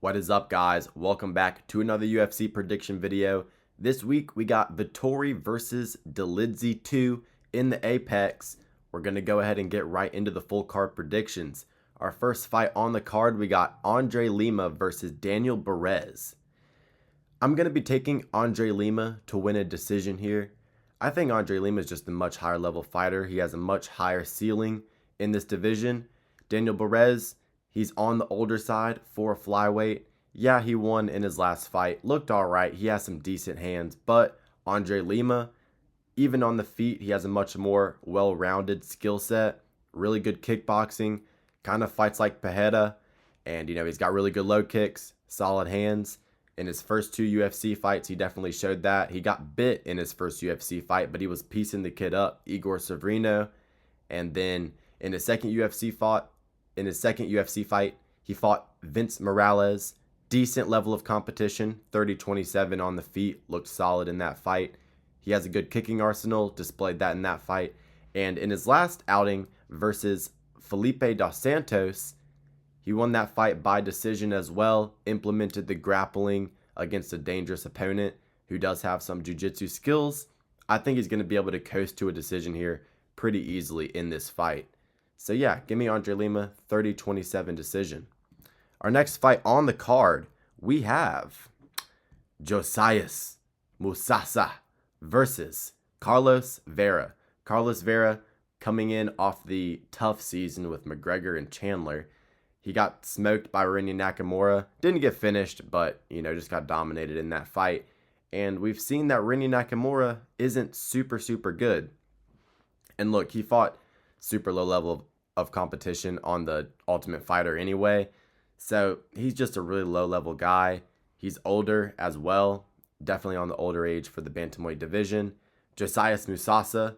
What is up, guys? Welcome back to another UFC prediction video. This week we got Vettori versus Dolidze 2 in the Apex. We're going to go ahead and get right into the full card predictions. Our first fight on the card, we got Andre Lima versus Daniel Perez. I'm going to be taking Andre Lima to win a decision here. I think Andre Lima is just a much higher level fighter. He has a much higher ceiling in this division. Daniel Perez, he's on the older side for a flyweight. Yeah, he won in his last fight. Looked all right. He has some decent hands. But Andre Lima, even on the feet, he has a much more well-rounded skill set. Really good kickboxing. Kind of fights like Pereira. And, he's got really good low kicks, solid hands. In his first two UFC fights, he definitely showed that. He got bit in his first UFC fight, but he was piecing the kid up, Igor Severino. And then in his second UFC fight, he fought Vince Morales. Decent level of competition, 30-27 on the feet, looked solid in that fight. He has a good kicking arsenal, displayed that in that fight. And in his last outing versus Felipe dos Santos, he won that fight by decision as well, implemented the grappling against a dangerous opponent who does have some jiu-jitsu skills. I think he's going to be able to coast to a decision here pretty easily in this fight. So yeah, give me Andre Lima, 30-27 decision. Our next fight on the card, we have Josias Musasa versus Carlos Vera. Carlos Vera coming in off the tough season with McGregor and Chandler. He got smoked by Rinya Nakamura. Didn't get finished, but, just got dominated in that fight. And we've seen that Rinya Nakamura isn't super good. And look, he fought super low level of competition on the Ultimate Fighter anyway. So he's just a really low level guy. He's older as well. Definitely on the older age for the bantamweight division. Josias Musasa.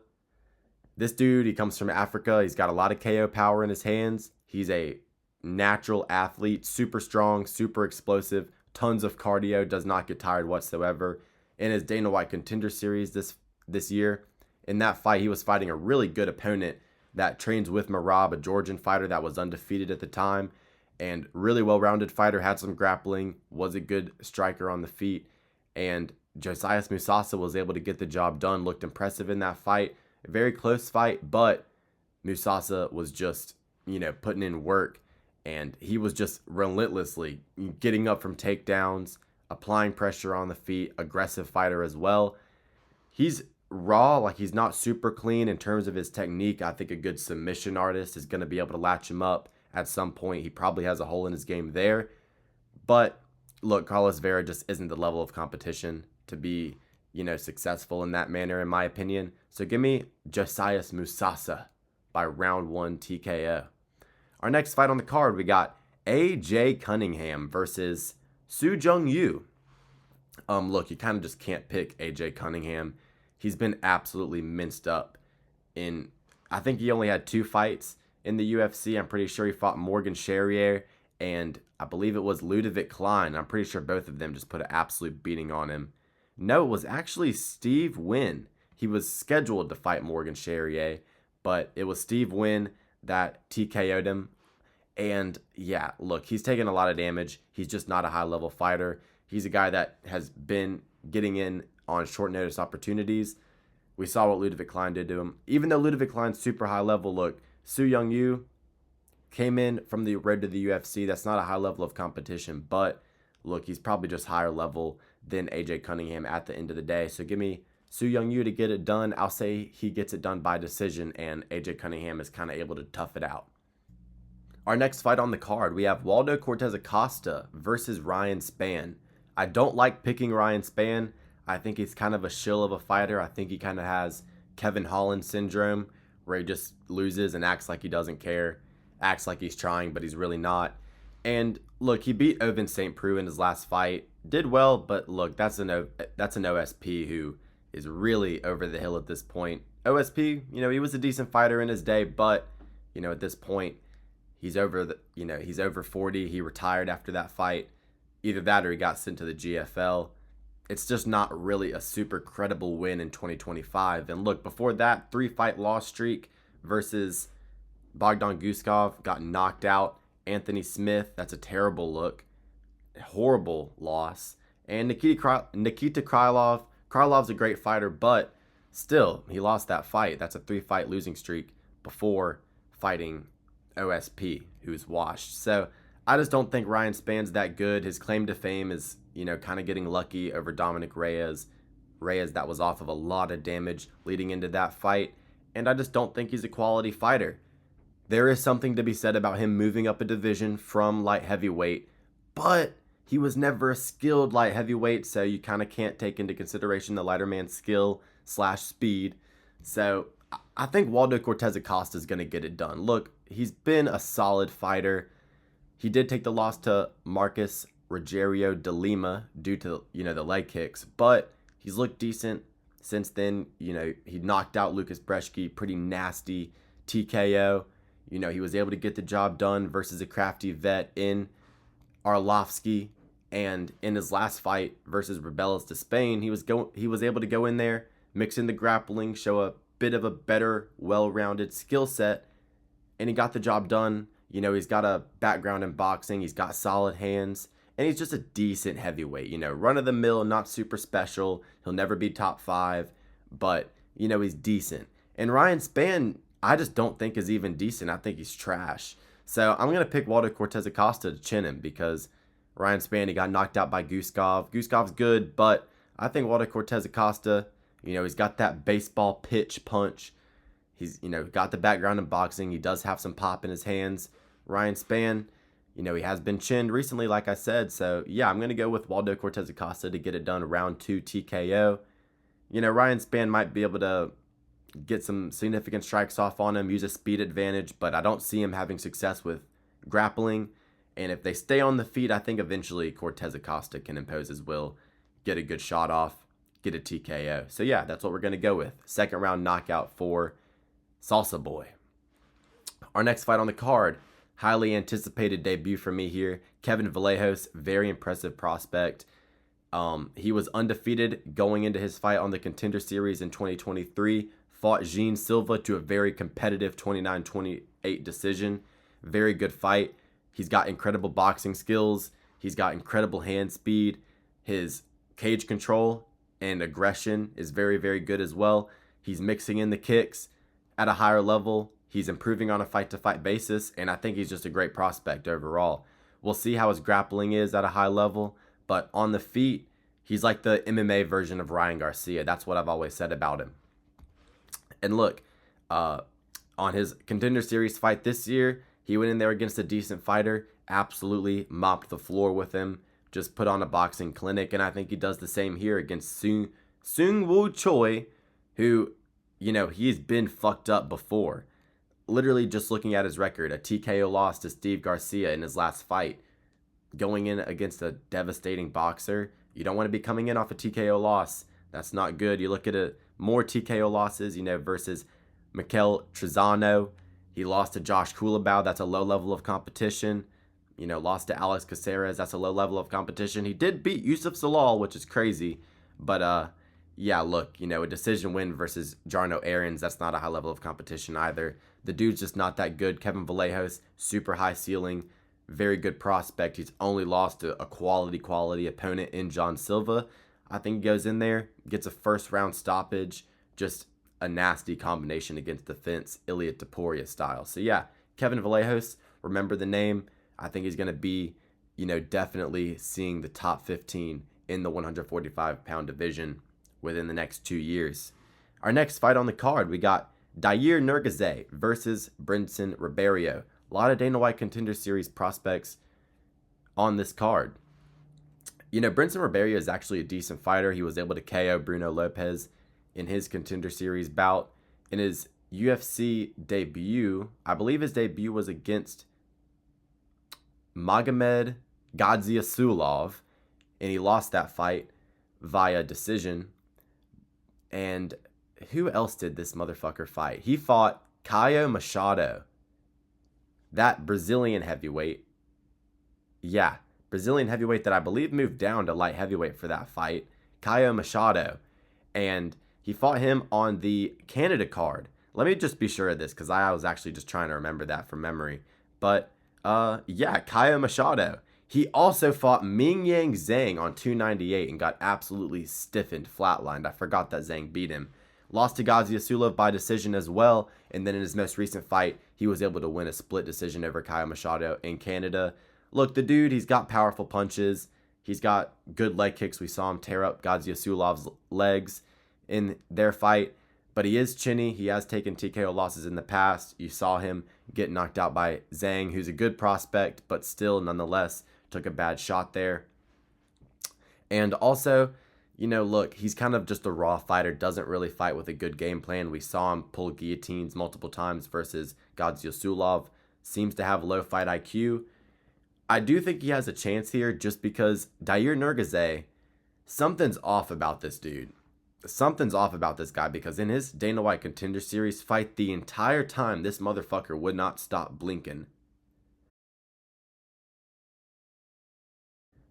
This dude, he comes from Africa. He's got a lot of KO power in his hands. He's a natural athlete, super strong, super explosive, tons of cardio, does not get tired whatsoever. In his Dana White Contender Series this year, in that fight, he was fighting a really good opponent that trains with Merab, a Georgian fighter that was undefeated at the time, and really well-rounded fighter, had some grappling, was a good striker on the feet, and Josias Musasa was able to get the job done, looked impressive in that fight. A very close fight, but Musasa was just, putting in work. And he was just relentlessly getting up from takedowns, applying pressure on the feet, aggressive fighter as well. He's raw, like he's not super clean in terms of his technique. I think a good submission artist is going to be able to latch him up at some point. He probably has a hole in his game there. But look, Carlos Vera just isn't the level of competition to be, successful in that manner, in my opinion. So give me Josias Musasa by round 1 TKO. Our next fight on the card, we got AJ Cunningham versus Soo Jung Yoo. Look, you kind of just can't pick AJ Cunningham. He's been absolutely minced up. I think he only had 2 fights in the UFC. I'm pretty sure he fought Morgan Charrier, and I believe it was Ludovic Klein. I'm pretty sure both of them just put an absolute beating on him. No, it was actually Steve Wynn. He was scheduled to fight Morgan Charrier, but it was Steve Wynn that TKO'd him. And yeah, look, he's taken a lot of damage. He's just not a high level fighter. He's a guy that has been getting in on short notice opportunities. We saw what Ludovic Klein did to him. Even though Ludovic Klein's super high level, look, Soo Jung Yoo came in from the road to the UFC. That's not a high level of competition, but look, he's probably just higher level than AJ Cunningham at the end of the day. So give me Soo Jung Yoo to get it done. I'll say he gets it done by decision, and AJ Cunningham is kind of able to tough it out. Our next fight on the card, we have Waldo Cortez Acosta versus Ryan Spann. I don't like picking Ryan Spann. I think he's kind of a shill of a fighter. I think he kind of has Kevin Holland syndrome, where he just loses and acts like he doesn't care, acts like he's trying, but he's really not. And look, he beat Ovince St. Preux in his last fight. Did well, but look, that's an OSP who is really over the hill at this point. OSP, he was a decent fighter in his day, but, at this point, he's over 40. He retired after that fight. Either that or he got sent to the GFL. It's just not really a super credible win in 2025. And look, before that, 3-fight loss streak versus Bogdan Guskov, got knocked out. Anthony Smith, that's a terrible look. horrible loss. And Nikita Krylov's a great fighter, but still, he lost that fight. That's a 3-fight losing streak before fighting OSP, who's washed. So I just don't think Ryan Spann's that good. His claim to fame is, kind of getting lucky over Dominic Reyes. Reyes, that was off of a lot of damage leading into that fight. And I just don't think he's a quality fighter. There is something to be said about him moving up a division from light heavyweight, but he was never a skilled light heavyweight, so you kind of can't take into consideration the lighter man's skill / speed. So I think Waldo Cortez Acosta is going to get it done. Look, he's been a solid fighter. He did take the loss to Marcus Rogerio de Lima due to, the leg kicks, but he's looked decent since then. He knocked out Lucas Brzeski, pretty nasty TKO. He was able to get the job done versus a crafty vet in Arlovsky. And in his last fight versus Rebeldes de Spain, he was able to go in there, mix in the grappling, show a bit of a better, well-rounded skill set, and he got the job done. He's got a background in boxing, he's got solid hands, and he's just a decent heavyweight. Run-of-the-mill, not super special. He'll never be top 5, but, he's decent. And Ryan Spann, I just don't think is even decent. I think he's trash. So I'm going to pick Waldo Cortez Acosta to chin him because Ryan Spann, he got knocked out by Guskov. Guskov's good, but I think Waldo Cortez Acosta, he's got that baseball pitch punch. He's, got the background in boxing. He does have some pop in his hands. Ryan Spann, he has been chinned recently, like I said. So, yeah, I'm going to go with Waldo Cortez Acosta to get it done round 2 TKO. Ryan Spann might be able to get some significant strikes off on him, use a speed advantage, but I don't see him having success with grappling. And if they stay on the feet, I think eventually Cortez Acosta can impose his will, get a good shot off, get a TKO. So yeah, that's what we're going to go with. Second round knockout for Salsa Boy. Our next fight on the card, highly anticipated debut for me here. Kevin Vallejos, very impressive prospect. He was undefeated going into his fight on the Contender Series in 2023. Fought Jean Silva to a very competitive 29-28 decision. Very good fight. He's got incredible boxing skills. He's got incredible hand speed. His cage control and aggression is very, very good as well. He's mixing in the kicks at a higher level. He's improving on a fight-to-fight basis, and I think he's just a great prospect overall. We'll see how his grappling is at a high level, but on the feet, he's like the MMA version of Ryan Garcia. That's what I've always said about him. And look, on his Contender Series fight this year, he went in there against a decent fighter, absolutely mopped the floor with him, just put on a boxing clinic, and I think he does the same here against Seung Woo Choi, who, he's been fucked up before. Literally just looking at his record, a TKO loss to Steve Garcia in his last fight. Going in against a devastating boxer, you don't want to be coming in off a TKO loss. That's not good. You look at more TKO losses, versus Mikel Trezano. He lost to Josh Kulabau. That's a low level of competition. Lost to Alex Caceres. That's a low level of competition. He did beat Yusuf Zalal, which is crazy. But, yeah, look, a decision win versus Jarno Aarons, that's not a high level of competition either. The dude's just not that good. Kevin Vallejos, super high ceiling, very good prospect. He's only lost to a quality opponent in John Silva. I think he goes in there, gets a first-round stoppage, just a nasty combination against the fence, Ilia Topuria style. So, yeah, Kevin Vallejos, remember the name. I think he's going to be, definitely seeing the top 15 in the 145-pound division within the next 2 years. Our next fight on the card, we got Dair Nurgaze versus Brinson Ribeiro. A lot of Dana White Contender Series prospects on this card. Brinson Ribeiro is actually a decent fighter. He was able to KO Bruno Lopez in his Contender Series bout. In his UFC debut, I believe his debut was against Magomed Gaziasulov, and he lost that fight via decision. And who else did this motherfucker fight? He fought Caio Machado, that Brazilian heavyweight. Yeah, Brazilian heavyweight that I believe moved down to light heavyweight for that fight, Caio Machado. And he fought him on the Canada card. Let me just be sure of this because I was actually just trying to remember that from memory. But, yeah, Caio Machado. He also fought Ming Yang Zhang on 298 and got absolutely stiffened, flatlined. I forgot that Zhang beat him. Lost to Gaziasulov by decision as well, and then in his most recent fight, he was able to win a split decision over Kyle Machado in Canada. Look, the dude, he's got powerful punches. He's got good leg kicks. We saw him tear up Gaziasulov's legs in their fight, but he is chinny. He has taken TKO losses in the past. You saw him get knocked out by Zhang, who's a good prospect, but still, nonetheless, took a bad shot there. And also, look, he's kind of just a raw fighter, doesn't really fight with a good game plan. We saw him pull guillotines multiple times versus Gaziasulov. Seems to have low fight IQ. I do think he has a chance here just because Dair Nurgaze, something's off about this dude. Something's off about this guy because in his Dana White Contender Series fight, the entire time, this motherfucker would not stop blinking.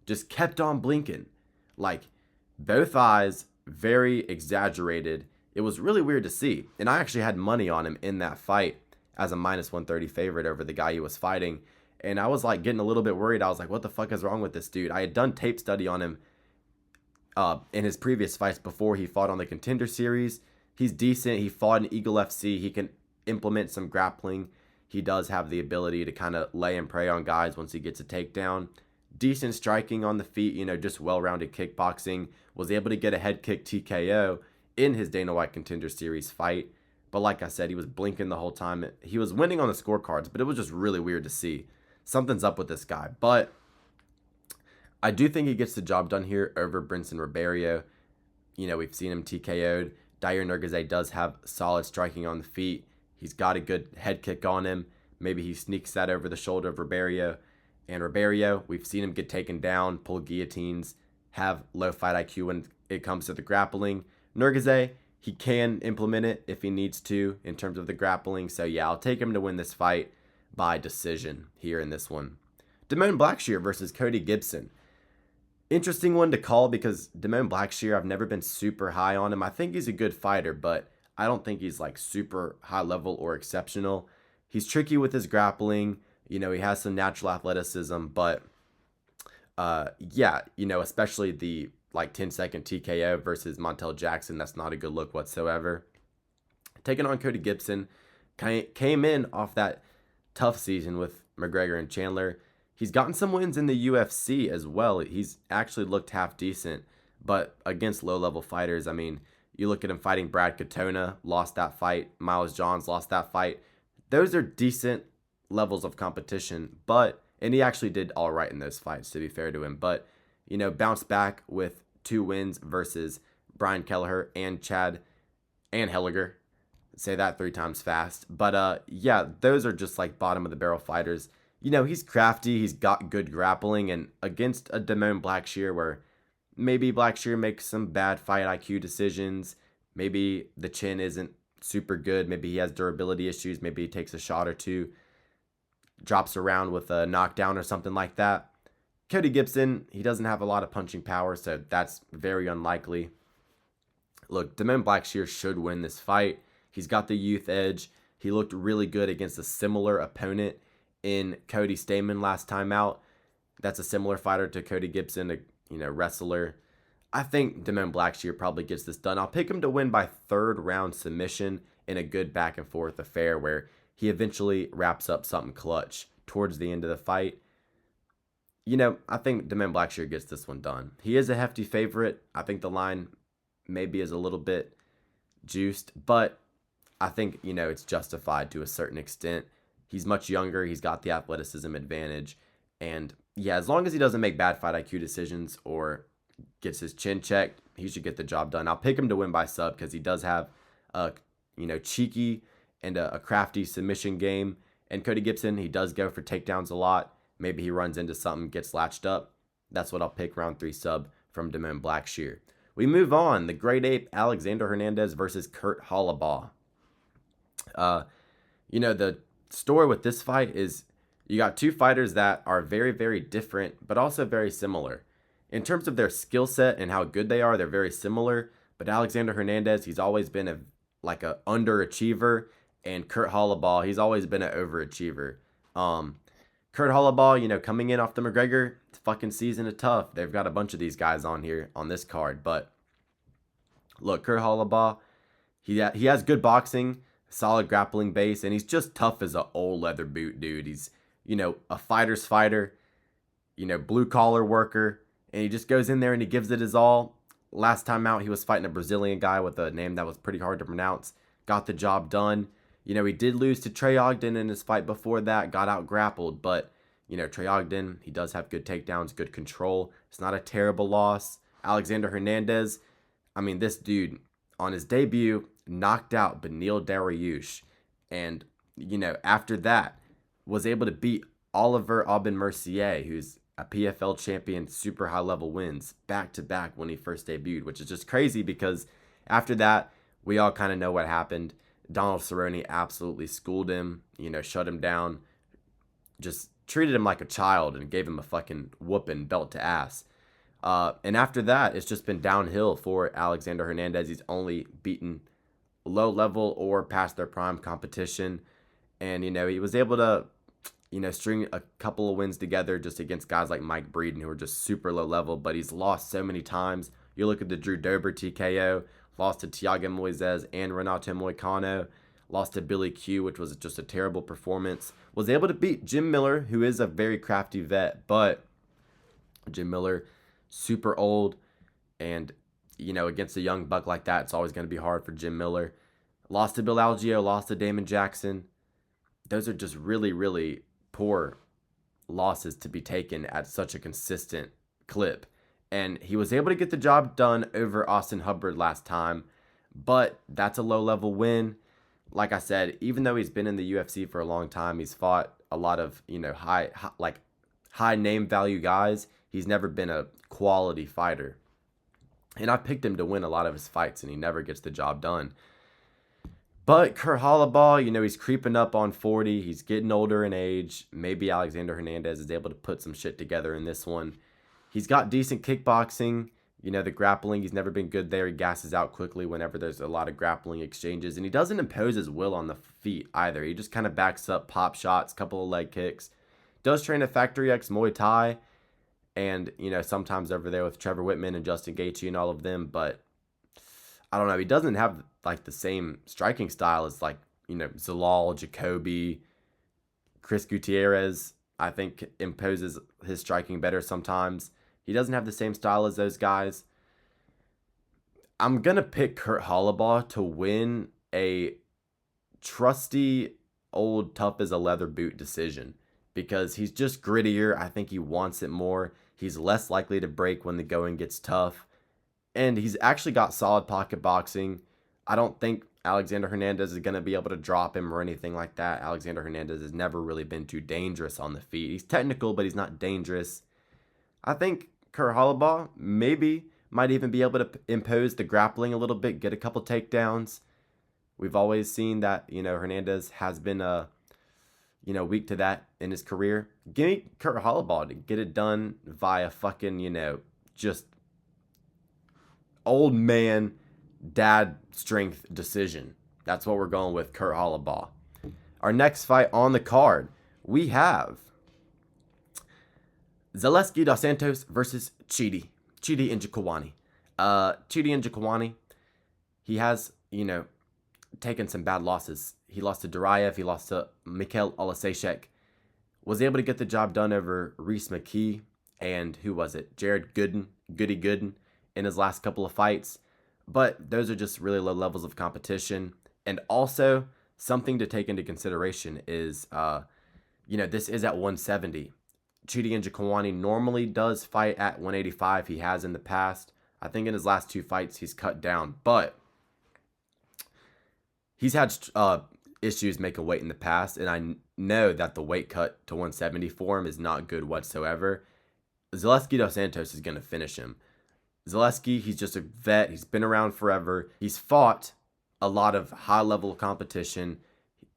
Just kept on blinking. Like, both eyes, very exaggerated. It was really weird to see. And I actually had money on him in that fight as a minus 130 favorite over the guy he was fighting. And I was like getting a little bit worried. I was like, what the fuck is wrong with this dude? I had done tape study on him in his previous fights before he fought on the Contender Series. He's decent. He fought in Eagle FC. He can implement some grappling. He does have the ability to kind of lay and prey on guys once he gets a takedown. Decent striking on the feet, just well-rounded kickboxing. Was able to get a head kick TKO in his Dana White Contender Series fight. But like I said, he was blinking the whole time. He was winning on the scorecards, but it was just really weird to see. Something's up with this guy. But I do think he gets the job done here over Brinson Ribeiro. We've seen him TKO'd. Dair Nurgaze does have solid striking on the feet. He's got a good head kick on him. Maybe he sneaks that over the shoulder of Ribeiro. And Ribeiro, we've seen him get taken down, pull guillotines, have low fight IQ when it comes to the grappling. Nurgaze, he can implement it if he needs to in terms of the grappling. So yeah, I'll take him to win this fight by decision here in this one. Damone Blackshear versus Cody Gibson. Interesting one to call because Damone Blackshear, I've never been super high on him. I think he's a good fighter, but I don't think he's like super high level or exceptional. He's tricky with his grappling. He has some natural athleticism, but especially the 10-second TKO versus Montel Jackson, that's not a good look whatsoever. Taking on Cody Gibson, came in off that tough season with McGregor and Chandler. He's gotten some wins in the UFC as well. He's actually looked half decent, but against low-level fighters, you look at him fighting Brad Katona, lost that fight. Miles Johns lost that fight. Those are decent levels of competition, and he actually did all right in those fights, to be fair to him, but bounced back with 2 wins versus Brian Kelleher and Chad and Helliger. Say that 3 times fast. But those are just like bottom of the barrel fighters. He's crafty, he's got good grappling, and against a Damone Blackshear where maybe Blackshear makes some bad fight IQ decisions, maybe the chin isn't super good, maybe he has durability issues, maybe he takes a shot or two, drops around with a knockdown or something like that. Cody Gibson, he doesn't have a lot of punching power, so that's very unlikely. Look, Damone Blackshear should win this fight. He's got the youth edge. He looked really good against a similar opponent in Cody Stamann last time out. That's a similar fighter to Cody Gibson, a wrestler. I think Damone Blackshear probably gets this done. I'll pick him to win by 3rd round submission in a good back and forth affair where he eventually wraps up something clutch towards the end of the fight. I think Damone Blackshear gets this one done. He is a hefty favorite. I think the line maybe is a little bit juiced, but I think, it's justified to a certain extent. He's much younger. He's got the athleticism advantage. And yeah, as long as he doesn't make bad fight IQ decisions or gets his chin checked, he should get the job done. I'll pick him to win by sub because he does have a, cheeky and a crafty submission game. And Cody Gibson, he does go for takedowns a lot. Maybe he runs into something, gets latched up. That's what I'll pick round 3 sub from Damone Blackshear. We move on. The Great Ape, Alexander Hernandez versus Kurt Hollabaugh. The story with this fight is you got 2 fighters that are very, very different, but also very similar. In terms of their skill set and how good they are, they're very similar. But Alexander Hernandez, he's always been a underachiever, and Kurt Hollabaugh, he's always been an overachiever. Kurt Kurt Hollabaugh, coming in off the McGregor fucking season is tough. They've got a bunch of these guys on here on this card. But look, Kurt Hollabaugh, he has good boxing, solid grappling base, and he's just tough as an old leather boot, dude. He's, a fighter's fighter, blue collar worker, and he just goes in there and he gives it his all. Last time out, he was fighting a Brazilian guy with a name that was pretty hard to pronounce. Got the job done. He did lose to Trey Ogden in his fight before that, got out grappled, but, Trey Ogden, he does have good takedowns, good control. It's not a terrible loss. Alexander Hernandez, this dude, on his debut, knocked out Beneil Dariush, and, after that, was able to beat Oliver Aubin-Mercier, who's a PFL champion, super high-level wins, back-to-back when he first debuted, which is just crazy because after that, we all kind of know what happened. Donald Cerrone absolutely schooled him, shut him down, just treated him like a child and gave him a fucking whooping belt to ass. And after that, it's just been downhill for Alexander Hernandez. He's only beaten low-level or past their prime competition. And, he was able to string a couple of wins together just against guys like Mike Breeden, who are just super low level, but he's lost so many times. You look at the Drew Dober TKO, lost to Thiago Moises and Renato Moicano, lost to Billy Q, which was just a terrible performance. Was able to beat Jim Miller, who is a very crafty vet, but Jim Miller, super old, and, against a young buck like that, it's always going to be hard for Jim Miller. Lost to Bill Algeo, lost to Damon Jackson. Those are just really, really poor losses to be taken at such a consistent clip. And he was able to get the job done over Austin Hubbard last time, but that's a low-level win. Like I said, even though he's been in the UFC for a long time, he's fought a lot of, high name value guys. He's never been a quality fighter. And I picked him to win a lot of his fights, and he never gets the job done. But Kurt Hollabaugh, he's creeping up on 40. He's getting older in age. Maybe Alexander Hernandez is able to put some shit together in this one. He's got decent kickboxing. The grappling, he's never been good there. He gasses out quickly whenever there's a lot of grappling exchanges. And he doesn't impose his will on the feet either. He just kind of backs up, pop shots, couple of leg kicks. Does train at Factory X Muay Thai. And, sometimes over there with Trevor Whitman and Justin Gaethje and all of them. But I don't know. He doesn't have the same striking style as Zalal, Jacoby, Chris Gutierrez. I think imposes his striking better sometimes. He doesn't have the same style as those guys. I'm gonna pick Kurt Hollabaugh to win a trusty, old, tough as a leather boot decision because he's just grittier. I think he wants it more. He's less likely to break when the going gets tough. And he's actually got solid pocket boxing. I don't think Alexander Hernandez is going to be able to drop him or anything like that. Alexander Hernandez has never really been too dangerous on the feet. He's technical, but he's not dangerous. I think Kurt Hollabaugh might even be able to impose the grappling a little bit, get a couple takedowns. We've always seen that, Hernandez has been, weak to that in his career. Give me Kurt Hollabaugh to get it done via fucking, just old man dad strength decision. That's what we're going with, Kurt Hollabaugh. Our next fight on the card, we have Zaleski dos Santos versus Chidi Njokuani. Chidi Njokuani, he has, taken some bad losses. He lost to Duraev, he lost to Mikhail Olasechek. Was able to get the job done over Reese McKee and who was it? Jared Gooden in his last couple of fights. But those are just really low levels of competition. And also, something to take into consideration is, this is at 170. Chidi Njokuani normally does fight at 185. He has in the past. I think in his last two fights, he's cut down. But he's had issues making weight in the past. And I know that the weight cut to 170 for him is not good whatsoever. Zaleski dos Santos is going to finish him. Zaleski, he's just a vet. He's been around forever. He's fought a lot of high-level competition.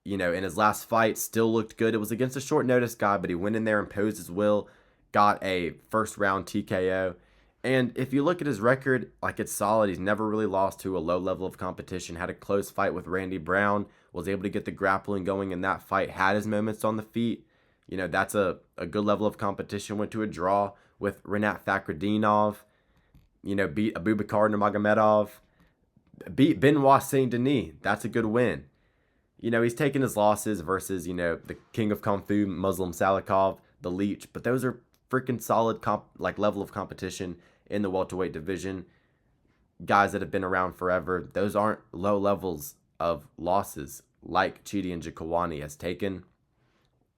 In his last fight, still looked good. It was against a short-notice guy, but he went in there, imposed his will, got a first-round TKO. And if you look at his record, it's solid. He's never really lost to a low level of competition. Had a close fight with Randy Brown. Was able to get the grappling going in that fight. Had his moments on the feet. That's a good level of competition. Went to a draw with Renat Fakhretdinov, beat Abubakar Nurmagomedov, beat Benoit Saint Denis. That's a good win. He's taking his losses versus, the King of Kung Fu, Muslim Salikov, the Leech, but those are freaking solid level of competition in the welterweight division. Guys that have been around forever. Those aren't low levels of losses like Chidi Njokuani has taken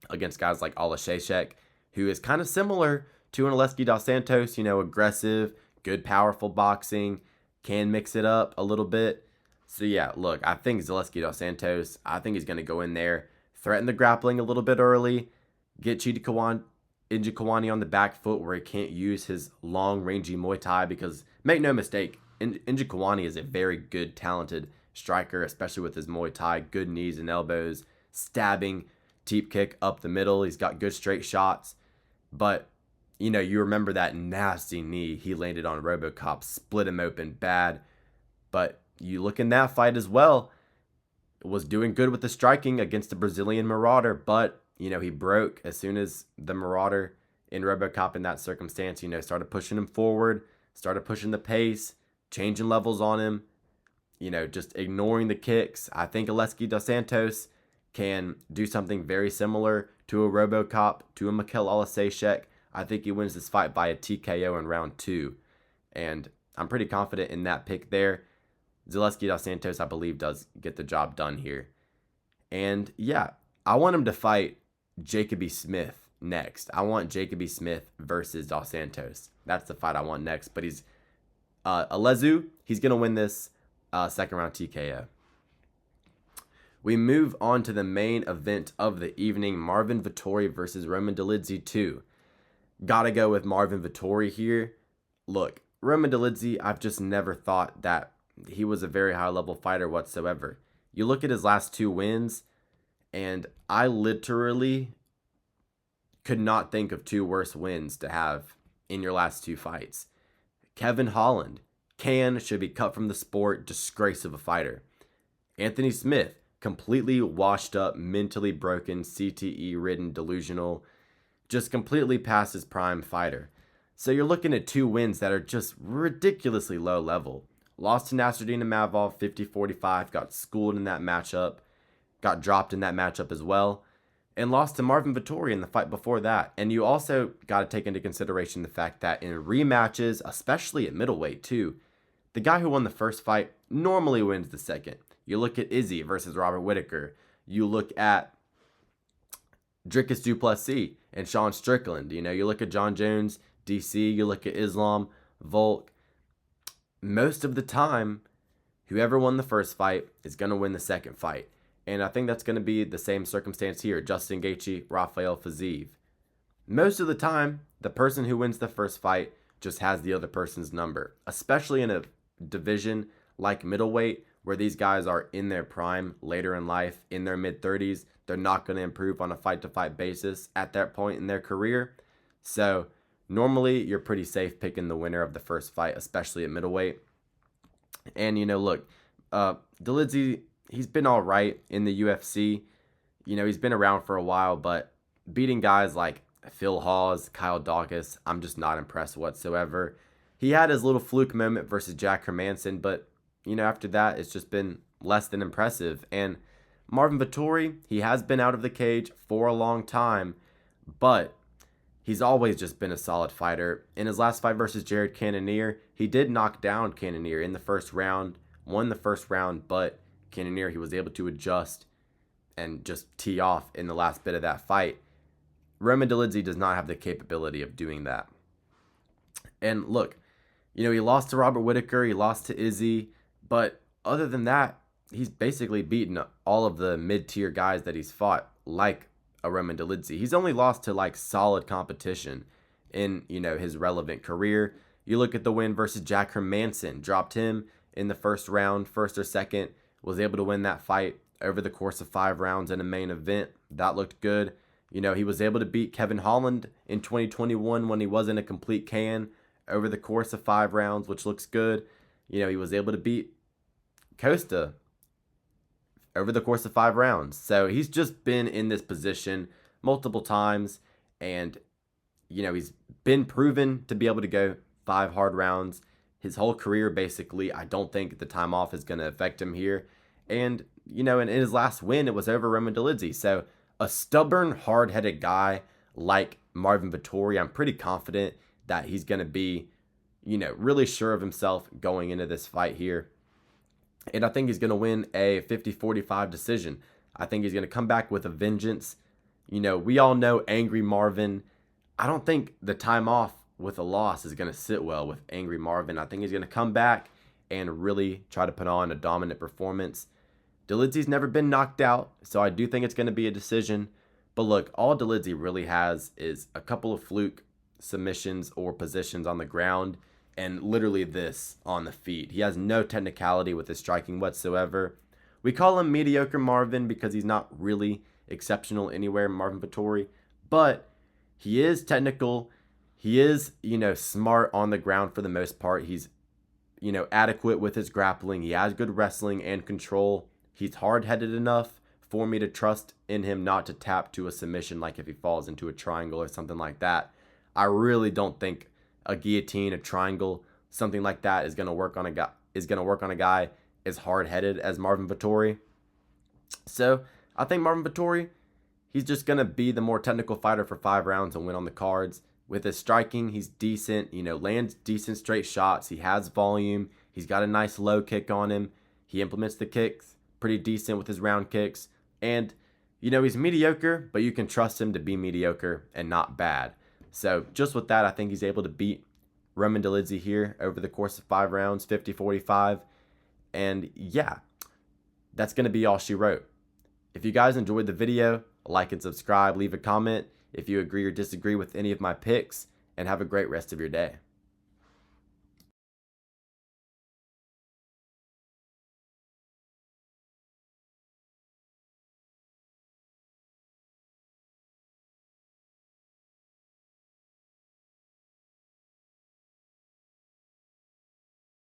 against guys like Alasheshek, who is kind of similar to an Aleksei Dos Santos, aggressive, good, powerful boxing, can mix it up a little bit. So yeah, look, I think Zaleski Dos Santos, I think he's going to go in there, threaten the grappling a little bit early, get Chidi Njokuani on the back foot where he can't use his long, rangy Muay Thai, because make no mistake, Njokuani is a very good, talented striker, especially with his Muay Thai, good knees and elbows, stabbing, teep kick up the middle. He's got good straight shots, but you remember that nasty knee he landed on RoboCop, split him open bad. But you look in that fight as well, was doing good with the striking against the Brazilian Marauder, but he broke as soon as the Marauder in RoboCop in that circumstance, started pushing him forward, started pushing the pace, changing levels on him, just ignoring the kicks. I think Aleksei Dos Santos can do something very similar to a RoboCop, to a Mikhail Alasejczak. I think he wins this fight by a TKO in round 2. And I'm pretty confident in that pick there. Zaleski Dos Santos, I believe, does get the job done here. And yeah, I want him to fight Jacoby Smith next. I want Jacoby Smith versus Dos Santos. That's the fight I want next. But he's Alezu, he's going to win this second round TKO. We move on to the main event of the evening, Marvin Vettori versus Roman Dolidze 2. Gotta go with Marvin Vettori here. Look, Roman Dolidze, I've just never thought that he was a very high-level fighter whatsoever. You look at his last 2 wins, and I literally could not think of 2 worse wins to have in your last 2 fights. Kevin Holland, should be cut from the sport, disgrace of a fighter. Anthony Smith, completely washed up, mentally broken, CTE-ridden, delusional, just completely past his prime fighter. So you're looking at 2 wins that are just ridiculously low level. Lost to Nasruddin Imavov 50-45, got schooled in that matchup, got dropped in that matchup as well, and lost to Marvin Vettori in the fight before that. And you also got to take into consideration the fact that in rematches, especially at middleweight too, the guy who won the first fight normally wins the second. You look at Izzy versus Robert Whittaker. You look at Dricus du Plessis and Sean Strickland. You look at John Jones, DC. You look at Islam, Volk. Most of the time, whoever won the first fight is going to win the second fight. And I think that's going to be the same circumstance here. Justin Gaethje, Rafael Fiziev. Most of the time, the person who wins the first fight just has the other person's number. Especially in a division like middleweight, where these guys are in their prime later in life, in their mid-30s. They're not going to improve on a fight-to-fight basis at that point in their career. So normally you're pretty safe picking the winner of the first fight, especially at middleweight. And, look, Dolidze, he's been all right in the UFC. He's been around for a while, but beating guys like Phil Hawes, Kyle Dawkins, I'm just not impressed whatsoever. He had his little fluke moment versus Jack Hermanson, but after that, it's just been less than impressive. And Marvin Vettori, he has been out of the cage for a long time, but he's always just been a solid fighter. In his last fight versus Jared Cannonier, he did knock down Cannonier in the first round, won the first round, but Cannonier, he was able to adjust and just tee off in the last bit of that fight. Roman Dolidze does not have the capability of doing that. And look, he lost to Robert Whittaker, he lost to Izzy, but other than that, he's basically beaten all of the mid-tier guys that he's fought, like a Roman Dolidze. He's only lost to solid competition in, his relevant career. You look at the win versus Jack Hermanson, dropped him in the first round, first or second, was able to win that fight over the course of 5 rounds in a main event. That looked good. He was able to beat Kevin Holland in 2021 when he wasn't a complete can over the course of 5 rounds, which looks good. He was able to beat Costa over the course of 5 rounds. So he's just been in this position multiple times, and he's been proven to be able to go 5 hard rounds his whole career, basically. I don't think the time off is going to affect him here. And, in his last win, it was over Roman Dolidze. So a stubborn, hard-headed guy like Marvin Vettori, I'm pretty confident that he's going to be, really sure of himself going into this fight here. And I think he's going to win a 50-45 decision. I think he's going to come back with a vengeance. We all know Angry Marvin. I don't think the time off with a loss is going to sit well with Angry Marvin. I think he's going to come back and really try to put on a dominant performance. Dolidze's never been knocked out, so I do think it's going to be a decision. But look, all Dolidze really has is a couple of fluke submissions or positions on the ground, and literally this on the feet. He has no technicality with his striking whatsoever. We call him mediocre Marvin because he's not really exceptional anywhere, Marvin Vettori, but he is technical. He is, smart on the ground for the most part. He's, adequate with his grappling. He has good wrestling and control. He's hard-headed enough for me to trust in him not to tap to a submission, like if he falls into a triangle or something like that. I really don't think a guillotine, a triangle, something like that is going to work on a guy as hard-headed as Marvin Vettori. So I think Marvin Vettori, he's just going to be the more technical fighter for 5 rounds and win on the cards. With his striking, he's decent, lands decent straight shots. He has volume. He's got a nice low kick on him. He implements the kicks pretty decent with his round kicks. And, he's mediocre, but you can trust him to be mediocre and not bad. So just with that, I think he's able to beat Roman Dolidze here over the course of 5 rounds, 50-45. And yeah, that's going to be all she wrote. If you guys enjoyed the video, like and subscribe, leave a comment if you agree or disagree with any of my picks, and have a great rest of your day.